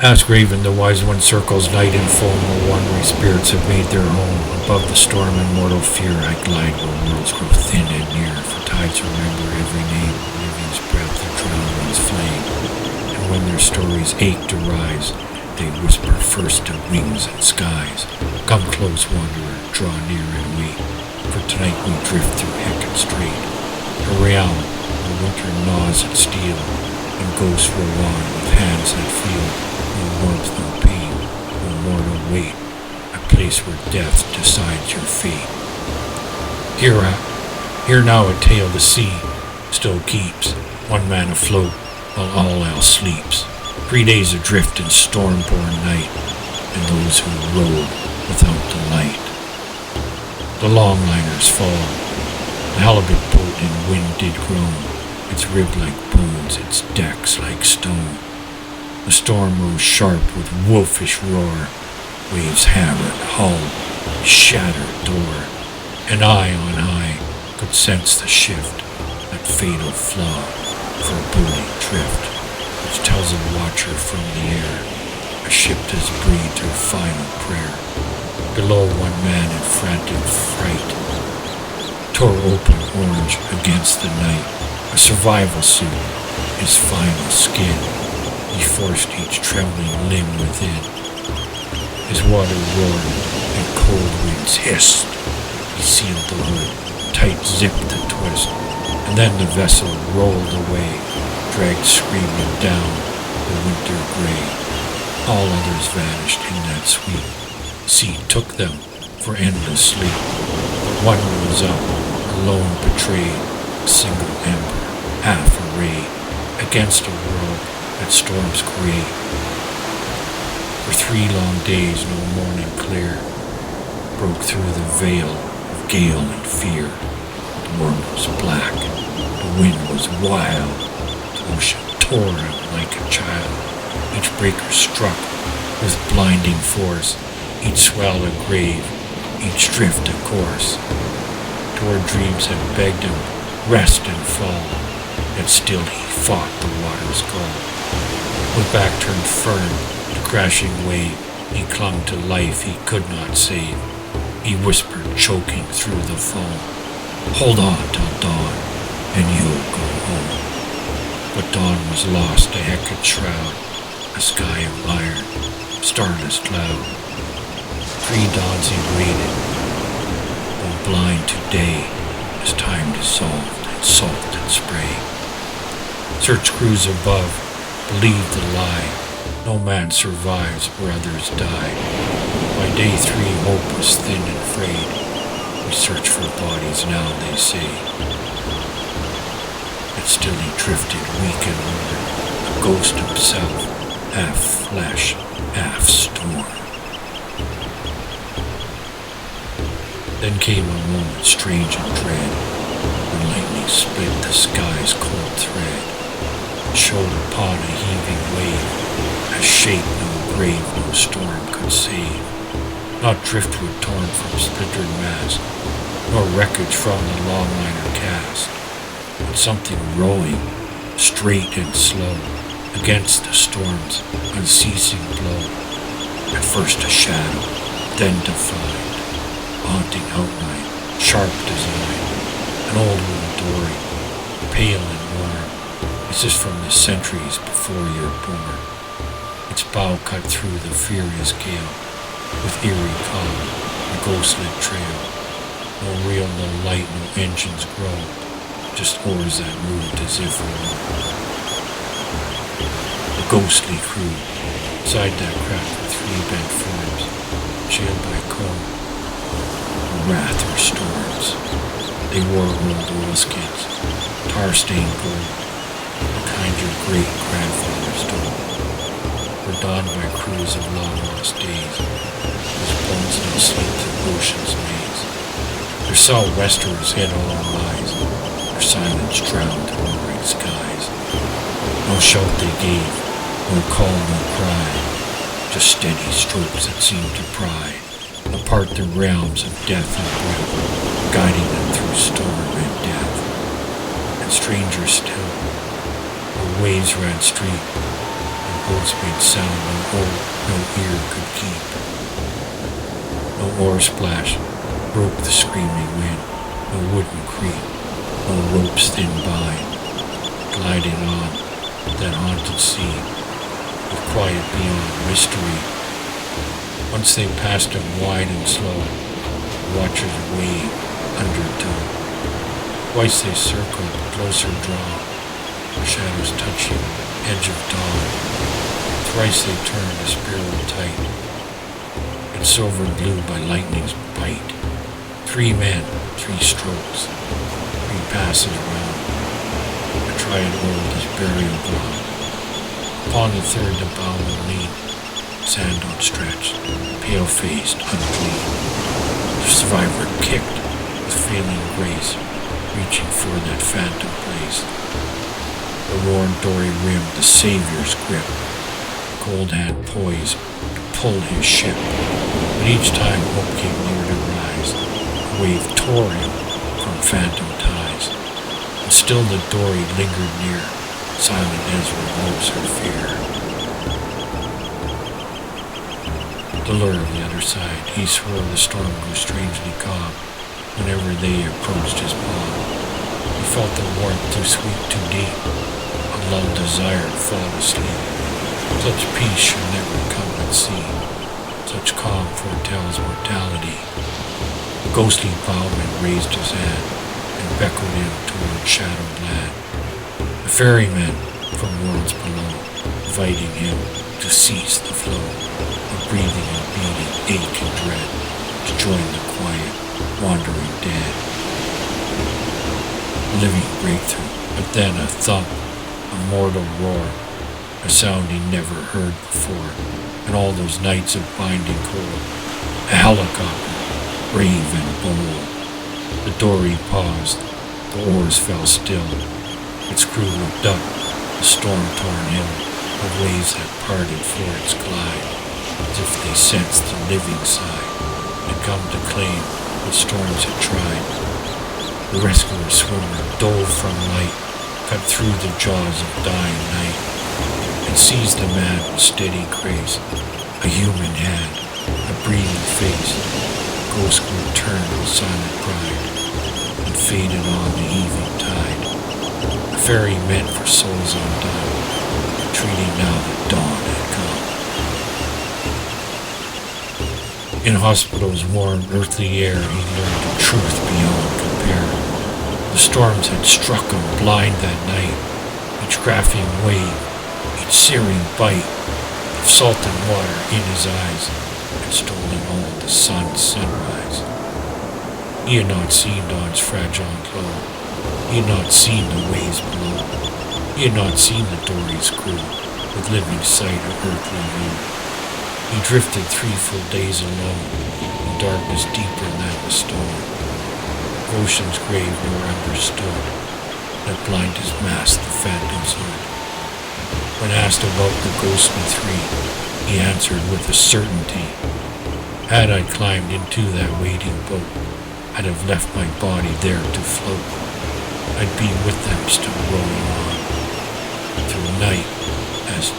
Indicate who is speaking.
Speaker 1: AskRaven, the wise one, circles night and foam where wandering spirits have made their home. Above the storm and mortal fear I glide where worlds grow thin and near, for tides remember every name, living's breath the drowned one's flame. And when their stories ache to rise, they whisper first to wings and skies. Come close, wanderer, draw near and wait, for tonight we drift through Hecate Strait, a realm where winter gnaws at steel, and ghosts roll on with hands that feel no warmth, no pain, no mortal weight, a place where death decides your fate. Hear now a tale the sea still keeps, one man afloat while all else sleeps. 3 days adrift in storm-born night, and those who rode without the light. The Longliners fall, the halibut boat in wind did groan, its rib like bones, its decks like stone. The storm rose sharp with wolfish roar, waves hammered hull, shattered door, and I on high could sense the shift, that fatal flaw, foreboding drift, which tells a watcher from the air, a ship has breathed her final prayer. Below, one man in frantic fright tore open orange against the night, a survival suit, his final skin. He forced each trembling limb within. His water roared and cold winds hissed. He sealed the hood, tight-zipped the twist, and then the vessel rolled away, dragged screaming down the winter gray. All others vanished in that sweep. Sea took them for endless sleep. But one rose up, alone betrayed, a single ember, half arrayed, against a world that storms create. For 3 long days no morning clear broke through the veil of gale and fear. The world was black, the wind was wild, the ocean tore him like a child. Each breaker struck with blinding force, each swell a grave, each drift a course. Toward dreams had begged him rest and fall, yet still he fought the water's call. With back turned firm to crashing wave, he clung to life he could not save. He whispered, choking through the foam, hold on till dawn, and you'll go home. But dawn was lost to Hecate's shroud, a sky of iron, starless cloud. 3 dawns he waited, though blind to day, as time dissolved in salt and spray. Search crews above believe the lie, no man survives where others die. By day 3 hope was thin and frayed, we search for bodies now they say. Yet still he drifted weak and worn, a ghost himself, half flesh, half storm. Then came a moment strange and dread, when lightning split the sky's cold thread, showed upon a heaving wave a shape no grave, no storm could save. Not driftwood torn from splintered mast, nor wreckage from the Longliner cast, but something rowing, straight and slow, against the storm's unceasing blow. At first a shadow, then defined, haunting outline, sharp design, an old woman Dory, pale and warm. Is this from the centuries before you're born? Its bow cut through the furious gale, with eerie calm, a ghostlit trail. No reel, no light, no engines grow, just oars that moved as if alone. A ghostly crew, inside that craft with 3 bent forms, chilled by cold, a wrath or storms. They wore rolled oilskins, tar-stained gold, the kind your great-grandfathers told, were donned by crews of long-lost days, whose bones now sleep through ocean's maze. Their southwesters head all rise, their silence drowned the roaring skies. No shout they gave, no call, no cry, just steady strokes that seemed to pry apart the realms of death and breath, guiding them through storm and death. And stranger still, the waves ran street, and boats made sound no ear could keep. No oar splash broke the screaming wind, no wooden creak, no ropes thin bind, gliding on that haunted sea, with quiet beyond mystery. Once they passed him wide and slow, the watchers waved undertow. Twice they circled, closer drawn, the shadows touching, edge of dawn. Thrice they turned a spiral tight, and silver blue by lightning's bite. 3 men, 3 strokes, 3 passes round, a triad old as burial ground. Upon the third the bow will lean, sand outstretched, pale-faced, unclean. The survivor kicked with failing grace, reaching for that phantom place. The worn Dory rimmed the Savior's grip, cold hand poised to pull his ship. But each time hope came near to rise, a wave tore him from phantom ties. And still the Dory lingered near, silent as removes her fear. The lure of the other side, he swore the storm grew strangely calm whenever they approached his palm. He felt the warmth too sweet, too deep, a lulled desire to fall asleep. Such peace should never come at sea, such calm foretells mortality. The ghostly bowman raised his hand and beckoned him toward shadowed land. The ferrymen from worlds below, inviting him to cease the flow of breathing and beating, ache and dread, to join the quiet, wandering dead. Living breakthrough, but then a thump, a mortal roar, a sound he never heard before, and all those nights of binding cold. A helicopter, brave and bold. The Dory paused, the oars fell still. Its crew looked up, the storm-torn hill, the waves that parted for its glide, as if they sensed the living side had come to claim what storms had tried. The rescuer swimmer dove from light, cut through the jaws of dying night, and seized the man with steady grace, a human hand, a breathing face. GhostCrew turned with silent pride, and faded on the heaving tide. A ferry meant for souls undone, treating now that dawn had come. In hospital's warm earthly air, he learned a truth beyond compare. The storms had struck him blind that night, each crafting wave, each searing bite of salted water in his eyes had stolen all the sun's sunrise. He had not seen dawn's fragile glow. He had not seen the waves below. He had not seen the Dory's crew with living sight of earthly view. He drifted 3 full days alone in darkness deeper than the storm. Ocean's grave nor understood, that blindness masked the phantom's hood. When asked about the ghostly 3, he answered with a certainty. Had I climbed into that waiting boat, I'd have left my body there to float. I'd be with them still rolling on, through night as